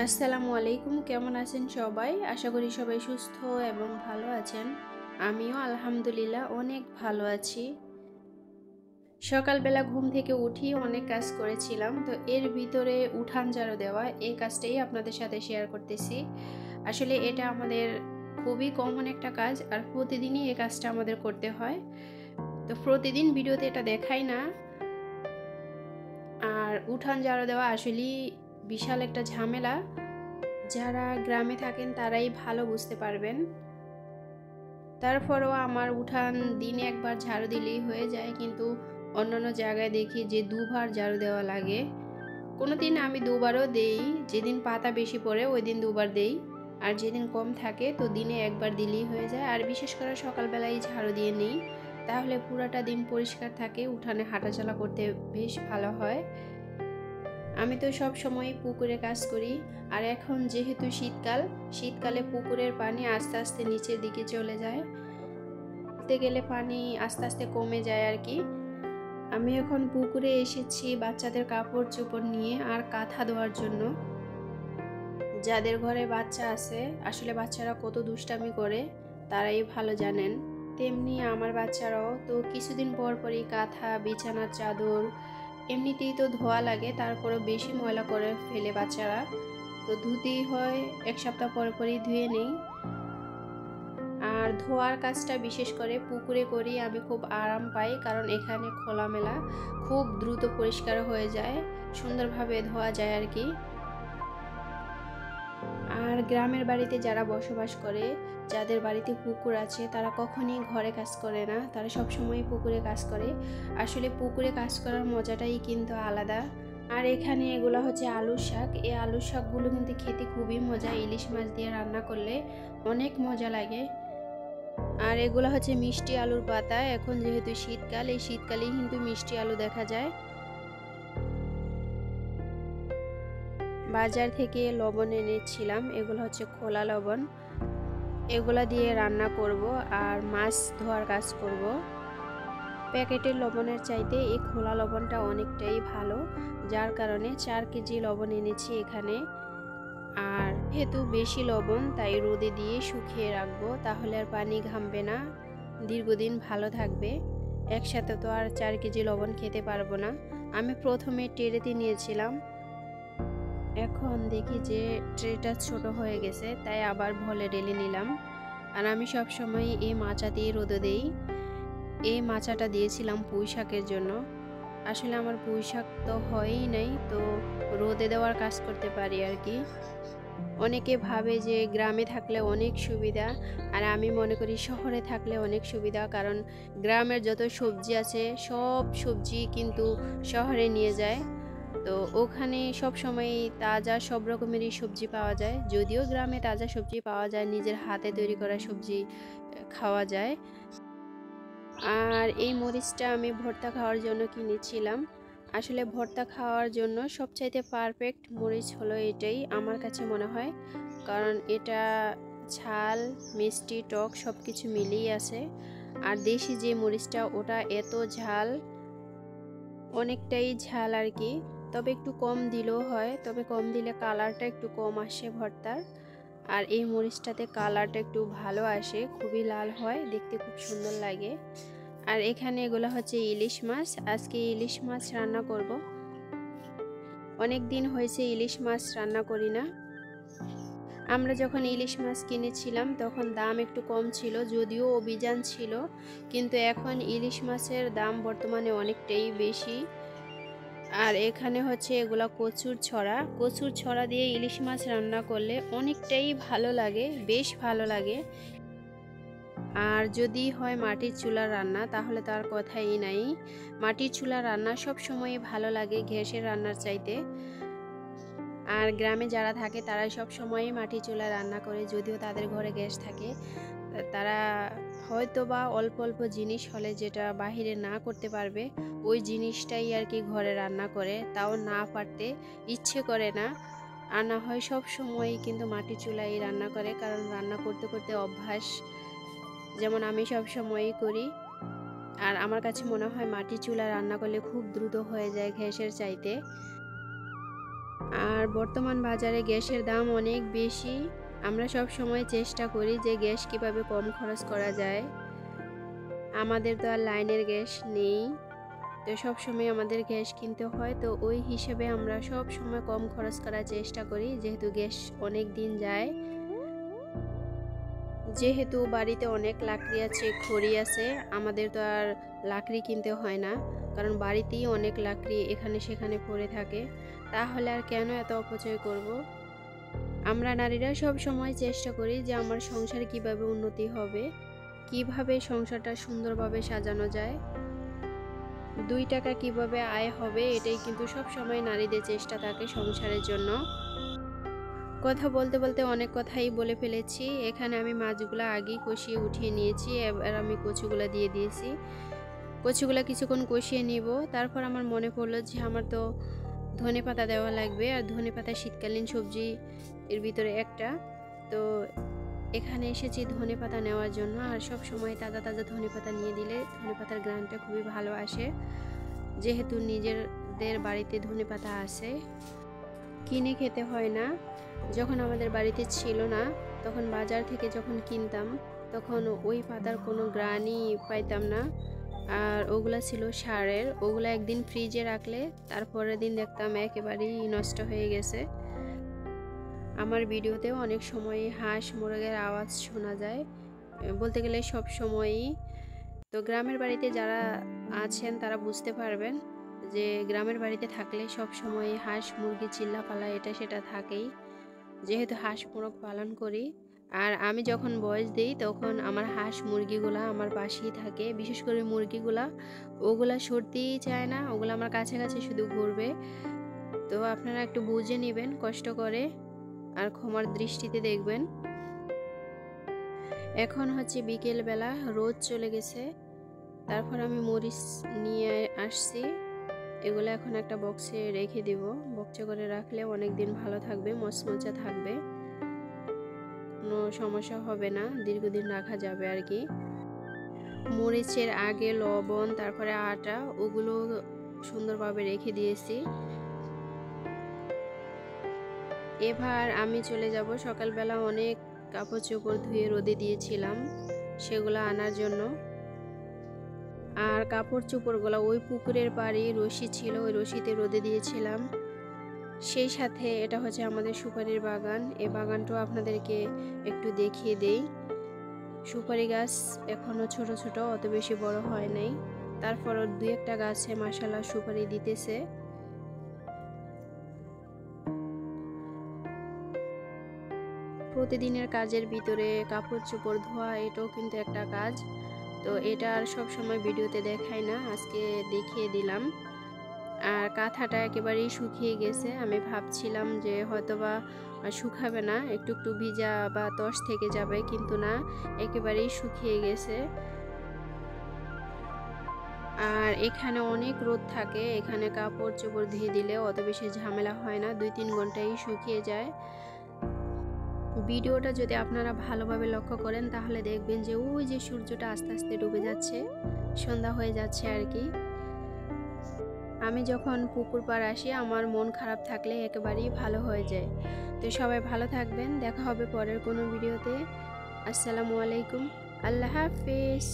আসসালামু আলাইকুম, কেমন আছেন সবাই? আশা করি সবাই সুস্থ এবং ভালো আছেন। আমিও আলহামদুলিল্লাহ অনেক ভালো আছি। সকালবেলা ঘুম থেকে উঠি অনেক কাজ করেছিলাম, তো এর ভিতরে উঠান ঝাড়ু দেওয়া এই কাজটাই আপনাদের সাথে শেয়ার করতেছি। আসলে এটা আমাদের খুবই কমন একটা কাজ, আর প্রতিদিনই এই কাজটা আমাদের করতে হয়। তো প্রতিদিন ভিডিওতে এটা দেখাই না। আর উঠান ঝাড়ু দেওয়া আসলেই বিশাল একটা ঝামেলা। যারা গ্রামে থাকেন তারাই ভালো বুঝতে পারবেন। তারপরেও আমার উঠান দিনে একবার ঝাড়ু দিলেই হয়ে যায়, কিন্তু অন্যান্য জায়গায় দেখি যে দুবার ঝাড়ু দেওয়া লাগে। কোনো দিন আমি দুবারও দেই, যেদিন পাতা বেশি পড়ে ওই দিন দুবার দেই, আর যেদিন কম থাকে তো দিনে একবার দিলেই হয়ে যায়। আর বিশেষ করে সকালবেলায় ঝাড়ু দিয়ে নিই, তাহলে পুরাটা দিন পরিষ্কার থাকে, উঠানে হাঁটাচলা করতে বেশ ভালো হয়। আমি তো সব সময় পুকুরে কাজ করি, আর এখন যেহেতু শীতকালে পুকুরের পানি আস্তে আস্তে নিচের দিকে চলে যায়, বলতে গেলে পানি আস্তে আস্তে কমে যায় আর কি। আমি এখন পুকুরে এসেছি বাচ্চাদের কাপড় চোপড় নিয়ে আর কাঁথা ধোয়ার জন্য। যাদের ঘরে বাচ্চা আছে, আসলে বাচ্চারা কত দুষ্টামি করে তারাই ভালো জানেন। তেমনি আমার বাচ্চারাও তো কিছুদিন পর পরই কাঁথা, বিছানার চাদর এমনিতেই তো ধোয়া লাগে, তারপরও বেশি ময়লা করে ফেলে বাচ্চারা, তো ধুতেই হয়। এক সপ্তাহ পর পরই ধুয়ে নেই। আর ধোয়ার কাজটা বিশেষ করে পুকুরে করি, আমি খুব আরাম পাই, কারণ এখানে খোলামেলা, খুব দ্রুত পরিষ্কার হয়ে যায়, সুন্দরভাবে ধোয়া যায় আর কি। আর গ্রামের বাড়িতে যারা বসবাস করে, যাদের বাড়িতে পুকুর আছে, তারা কখনই ঘরে কাজ করে না, তারা সবসময় পুকুরে কাজ করে। আসলে পুকুরে কাজ করার মজাটাই কিন্তু আলাদা। আর এখানে এগুলো হচ্ছে আলুর শাক। এই আলুর শাকগুলো কিন্তু খেতে খুবই মজা, ইলিশ মাছ দিয়ে রান্না করলে অনেক মজা লাগে। আর এগুলো হচ্ছে মিষ্টি আলুর পাতা। এখন যেহেতু শীতকাল, এই শীতকালেই কিন্তু মিষ্টি আলু দেখা যায়। বাজার থেকে লবণ এনেছিলাম, এগুলো হচ্ছে খোলা লবণ, এগুলা দিয়ে রান্না করব আর মাছ ধোয়ার কাজ করব। প্যাকেটের লবণের চাইতে এই খোলা লবণটা অনেকটাই ভালো, যার কারণে 4 কেজি লবণ এনেছি এখানে। আর যেহেতু বেশি লবণ, তাই রোদে দিয়ে শুকিয়ে রাখবো, তাহলে আর পানি ঘামবে না, দীর্ঘদিন ভালো থাকবে। একসাথে তো আর 4 কেজি লবণ খেতে পারবো না। আমি প্রথমে ট্রেতে নিয়েছিলাম, এখন দেখি যে ট্রেটা ছোট হয়ে গেছে, তাই আবার ভলে ঢেলে নিলাম। আর আমি সব সময় এই মাচা দিয়ে রোদে দেই। এই মাচাটা দিয়েছিলাম পুঁই শাকের জন্য। আসলে আমার পুঁই শাক তো হয়ই নাই, তো রোদে দেওয়ার কাজ করতে পারি আর কি। অনেকে ভাবে যে গ্রামে থাকলে অনেক সুবিধা, আর আমি মনে করি শহরে থাকলে অনেক সুবিধা, কারণ গ্রামের যত সবজি আছে সব সবজি কিন্তু শহরে নিয়ে যায়। তো ওখানে সব সময় তাজা সব রকমেরই সবজি পাওয়া যায়, যদিও গ্রামে তাজা সবজি পাওয়া যায়, নিজের হাতে তৈরি করা সবজি খাওয়া যায়। আর এই মরিচটা আমি ভর্তা খাওয়ার জন্য কিনেছিলাম। আসলে ভর্তা খাওয়ার জন্য সবচাইতে পারফেক্ট মরিচ হলো এটাই আমার কাছে মনে হয়, কারণ এটা ঝাল, মিষ্টি, টক সব কিছু মিলিয়ে আছে। আর দেশি যে মরিচটা ওটা এত ঝাল, অনেকটাই ঝাল আর কি। তবে একটু কম দিলেও হয়, তবে কম দিলে কালারটা একটু কম আসে ভর্তার। আর এই মরিচটাতে কালারটা একটু ভালো আসে, খুবই লাল হয়, দেখতে খুব সুন্দর লাগে। আর এখানে এগুলো হচ্ছে ইলিশ মাছ, আজকে ইলিশ মাছ রান্না করব। অনেক দিন হয়েছে ইলিশ মাছ রান্না করি না। আমরা যখন ইলিশ মাছ কিনেছিলাম তখন দাম একটু কম ছিল, যদিও অভিযান ছিল, কিন্তু এখন ইলিশ মাছের দাম বর্তমানে অনেকটাই বেশি। আর এখানে হচ্ছে এগুলা কচুর ছড়া দিয়ে ইলিশ মাছ রান্না করলে অনেকটাই ভালো লাগে, বেশ ভালো লাগে। আর যদি হয় মাটির চুলার রান্না, তাহলে তার কথাই নাই। মাটির চুলার রান্না সব সময় ভালো লাগে গ্যাসের রান্নার চাইতে। আর গ্রামে যারা থাকে তারা সব সময় মাটির চুলায় রান্না করে, যদিও তাদের ঘরে গ্যাস থাকে। তারা হয়তো বা অল্প অল্প জিনিস হলে যেটা বাহিরে না করতে পারবে, ওই জিনিসটাই আর কি ঘরে রান্না করে, তাও না পারতে ইচ্ছে করে না। আর না হয় সব সময় কিন্তু মাটির চুলায় রান্না করে, কারণ রান্না করতে করতে অভ্যাস, যেমন আমি সব সময়ই করি। আর আমার কাছে মনে হয় মাটির চুলা রান্না করলে খুব দ্রুত হয়ে যায় গ্যাসের চাইতে। আর বর্তমান বাজারে গ্যাসের দাম অনেক বেশি। আমরা সব সময় চেষ্টা করি যে গ্যাস কিভাবে কম খরচ করা যায়। আমাদের তো আর লাইনের গ্যাস নেই, তো সব সময় আমাদের গ্যাস কিনতে হয়। তো ওই হিসেবে আমরা সব সময় কম খরচ করার চেষ্টা করি, যেহেতু গ্যাস অনেক দিন যায়। যেহেতু বাড়িতে অনেক লাকড়ি আছে, খড়ি আছে, আমাদের তো আর লাকড়ি কিনতে হয় না, কারণ বাড়িতেই অনেক লাকড়ি এখানে সেখানে পড়ে থাকে। তাহলে আর কেন এত অপচয় করব। আমরা নারীরা সব সময় চেষ্টা করি যে আমার সংসার কিভাবে উন্নতি হবে, কিভাবে সংসারটা সুন্দরভাবে সাজানো যায়, 2 টাকা কিভাবে আয় হবে, এটাই কিন্তু সব সময় নারীদের চেষ্টা থাকে সংসারের জন্য। কথা বলতে বলতে অনেক কথাই বলে ফেলেছি। এখানে আমি মাছগুলো আগেই কষিয়ে উঠিয়ে নিয়েছি, এবার আমি কচুগুলো দিয়ে দিয়েছি। কচুগুলো কিছুক্ষণ কষিয়ে নিব। তারপর আমার মনে পড়লো যে আমার তো ধনেপাতা দেওয়া লাগবে, আর ধনেপাতা শীতকালীন সবজি এর ভিতরে একটা। তো এখানে এসেছি ধনেপাতা নেওয়ার জন্য। আর সব সময় তাজা তাজা ধনেপাতা নিয়ে দিলে ধনেপাতার গ্রানটা খুবই ভালো আসে। যেহেতু নিজেদের বাড়িতে ধনেপাতা আছে, কিনে খেতে হয় না। যখন আমাদের বাড়িতে ছিল না, তখন বাজার থেকে যখন কিনতাম, তখন ওই পাতার কোনো গ্রানই পাইতাম না। আর ওগুলা ছিল সারের। ওগুলা একদিন ফ্রিজে রাখলে তারপরের দিন দেখতাম একেবারেই নষ্ট হয়ে গেছে। আমার ভিডিওতেও অনেক সময় হাঁস মুরগের আওয়াজ শোনা যায়, বলতে গেলে সব সময়ই। তো গ্রামের বাড়িতে যারা আছেন তারা বুঝতে পারবেন যে গ্রামের বাড়িতে থাকলে সব সময় হাঁস মুরগি চিল্লাপালা এটা সেটা থাকেই, যেহেতু হাঁস মুরগ পালন করি। আর আমি যখন বয়স দিই তখন আমার হাঁস মুরগিগুলা আমার পাশেই থাকে, বিশেষ করে মুরগিগুলা, ওগুলা সরতেই চায় না, ওগুলা আমার কাছাকাছি শুধু ঘুরবে। তো আপনারা একটু বুঝে নেবেন কষ্ট করে, আর ক্ষমার দৃষ্টিতে দেখবেন। এখন হচ্ছে বিকেল বেলা, রোদ চলে গেছে। তারপর আমি মরিচ নিয়ে আসছি, এগুলো এখন একটা বক্সে রেখে দিব। বক্সে করে রাখলে অনেক দিন ভালো থাকবে, মচমচা থাকবে, কোনো সমস্যা হবে না, দীর্ঘদিন রাখা যাবে আর কি। মরিচের আগে লবণ, তারপরে আটা, ওগুলো সুন্দরভাবে রেখে দিয়েছি। এবার আমি চলে যাব। সকালবেলা অনেক কাপড় চোপড় ধুয়ে রোদে দিয়েছিলাম, সেগুলো আনার জন্য। আর কাপড় চোপড়গুলো ওই পুকুরের পাড়ে রশি ছিল, ওই রশিতে রোদে দিয়েছিলাম। সেই সাথে এটা হচ্ছে আমাদের সুপারির বাগান। এই বাগানটাও আপনাদেরকে একটু দেখিয়ে দেই। সুপারি গাছ এখনো ছোট ছোট, অত বেশি বড় হয় নাই। তারপরও 2-1টা গাছে মাশাআল্লাহ সুপারি দিতেছে। প্রতিদিনের কাজের ভিতরে কাপড় চোপড় ধোয়া এটাও কিন্তু একটা কাজ। তো এটা আর সব সময় ভিডিওতে দেখাই না, আজকে দেখিয়ে দিলাম। আর কাঁথাটা একেবারেই শুকিয়ে গেছে। আমি ভাবছিলাম যে হয়তোবা শুকাবে না, একটু একটু ভিজা বা তস থেকে যাবে, কিন্তু না, একেবারেই শুকিয়ে গেছে। আর এখানে অনেক রোদ থাকে, এখানে কাপড় চোপড় ধুয়ে দিলে অত বেশি ঝামেলা হয় না, 2-3 ঘন্টায় শুকিয়ে যায়। ভিডিওটা যদি আপনারা ভালোভাবে লক্ষ্য করেন তাহলে দেখবেন যে ওই যে সূর্যটা আস্তে আস্তে ডুবে যাচ্ছে, সন্ধ্যা হয়ে যাচ্ছে আর কি। আমি যখন পুকুর পাড় আসি আমার মন খারাপ থাকলে একেবারেই ভালো হয়ে যায়। তো সবাই ভালো থাকবেন, দেখা হবে পরের কোনো ভিডিওতে। আসসালামু আলাইকুম, আল্লাহ হাফেজ।